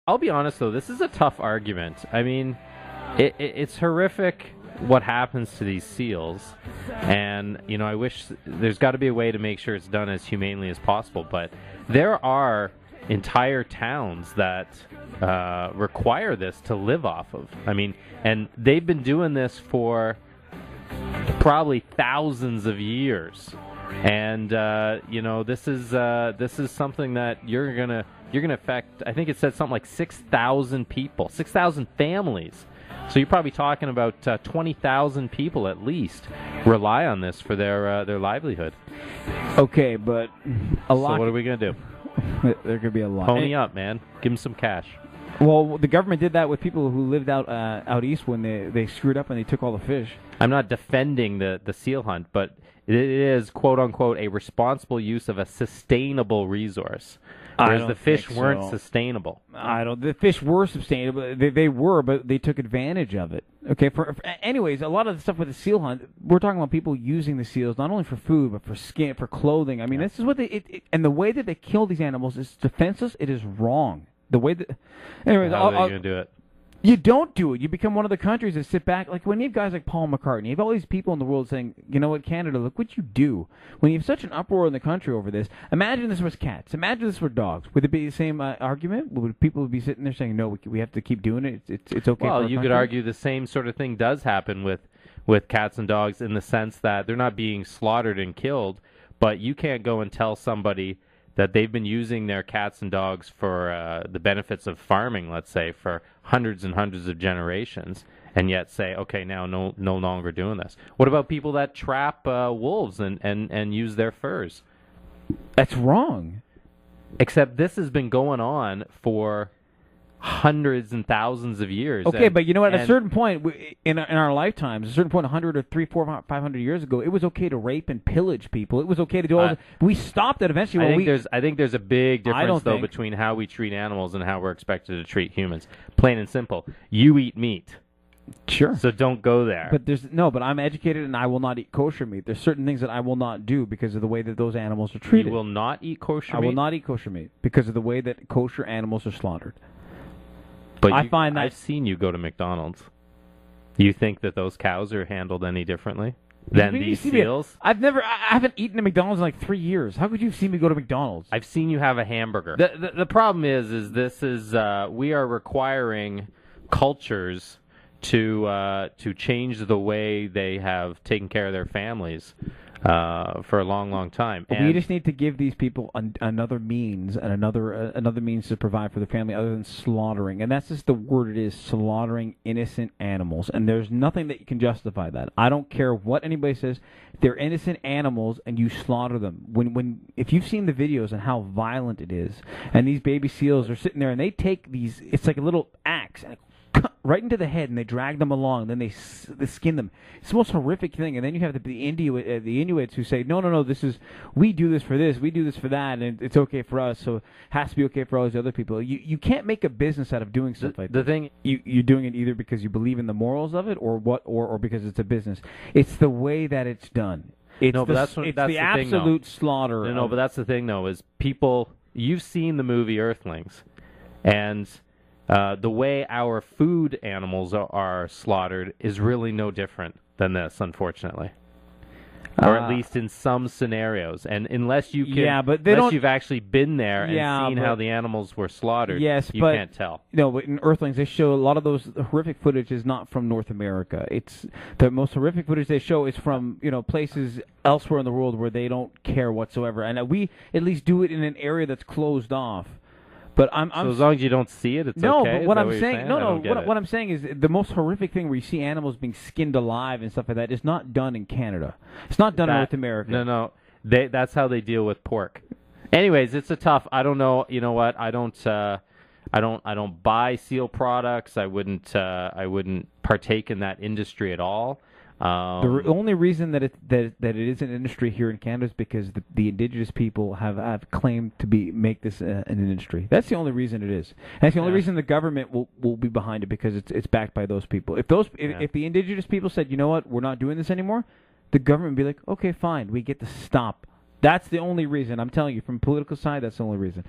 I'll be honest, though, this is a tough argument. I mean, it's horrific what happens to these seals, and, you know, I wish there's got to be a way to make sure it's done as humanely as possible, but there are entire towns that require this to live off of. I mean, and they've been doing this for probably thousands of years, and you know, this is something that you're gonna affect. I think it said something like 6,000 people, 6,000 families. So you're probably talking about 20,000 people at least rely on this for their livelihood. Okay, but a lot. So what are we gonna do? There could be a lot. Pony up, man. Give them some cash. Well, the government did that with people who lived out east when they screwed up and they took all the fish. I'm not defending the seal hunt, but it is, quote unquote, a responsible use of a sustainable resource. Whereas the fish weren't sustainable. The fish were sustainable. They were, but they took advantage of it. Okay. Anyways, a lot of the stuff with the seal hunt, we're talking about people using the seals not only for food but for skin, for clothing. I mean, this is what and the way that they kill these animals is defenseless. It is wrong. The way that, anyways, how are they going to do it? You don't do it. You become one of the countries that sit back. Like when you have guys like Paul McCartney, you have all these people in the world saying, you know what, Canada, look what you do. When you have such an uproar in the country over this, imagine this was cats. Imagine this were dogs. Would it be the same argument? Would people be sitting there saying, no, we have to keep doing it? It's okay. Well, for you could argue the same sort of thing does happen with cats and dogs in the sense that they're not being slaughtered and killed, but you can't go and tell somebody that they've been using their cats and dogs for the benefits of farming, let's say, for hundreds and hundreds of generations, and yet say, okay, now no longer doing this. What about people that trap wolves and use their furs? That's wrong. Except this has been going on for hundreds and thousands of years. Okay, but you know what? At a certain point in our lifetimes, a certain point, 100 or 300, 400, 500 years ago, it was okay to rape and pillage people. It was okay to do all. We stopped that eventually. I think there's a big difference though between how we treat animals and how we're expected to treat humans. Plain and simple. You eat meat. Sure. So don't go there. But I'm educated and I will not eat kosher meat. There's certain things that I will not do because of the way that those animals are treated. You will not eat kosher meat? I will not eat kosher meat because of the way that kosher animals are slaughtered. But I've seen you go to McDonald's. You think that those cows are handled any differently than these seals? I haven't eaten at McDonald's in like 3 years. How could you see me go to McDonald's? I've seen you have a hamburger. The problem is this is we are requiring cultures to change the way they have taken care of their families for a long, long time. We just need to give these people another means and another means to provide for their family other than slaughtering. And that's just the word it is, slaughtering innocent animals. And there's nothing that can justify that. I don't care what anybody says. They're innocent animals and you slaughter them. If you've seen the videos and how violent it is, and these baby seals are sitting there and they take these, it's like a little axe and right into the head, and they drag them along. Then they skin them. It's the most horrific thing. And then you have the Inuits who say, no, we do this for this, we do this for that, and it's okay for us, so it has to be okay for all these other people. You can't make a business out of doing stuff like that. The thing, you're doing it either because you believe in the morals of it, or because it's a business. It's the way that it's done. It's the absolute slaughter. No, but that's the thing, though, is people. You've seen the movie Earthlings, and the way our food animals are slaughtered is really no different than this, unfortunately. Or at least in some scenarios. And unless you've actually been there and seen how the animals were slaughtered, you can't tell. No, but in Earthlings, they show a lot of those horrific footage is not from North America. It's the most horrific footage they show is from places elsewhere in the world where they don't care whatsoever. And we at least do it in an area that's closed off. But so as long as you don't see it, it's okay? No, but what I'm saying, what I'm saying is the most horrific thing where you see animals being skinned alive and stuff like that is not done in Canada. It's not done in North America. No, that's how they deal with pork. Anyways, it's a tough. I don't know. You know what? I don't buy seal products. I wouldn't partake in that industry at all. The only reason that it is an industry here in Canada is because the indigenous people have claimed to make this an industry. That's the only reason it is. And that's the only reason the government will be behind it, because it's backed by those people. If the indigenous people said, you know what, we're not doing this anymore, the government would be like, okay, fine, we get to stop. That's the only reason. I'm telling you, from the political side, that's the only reason.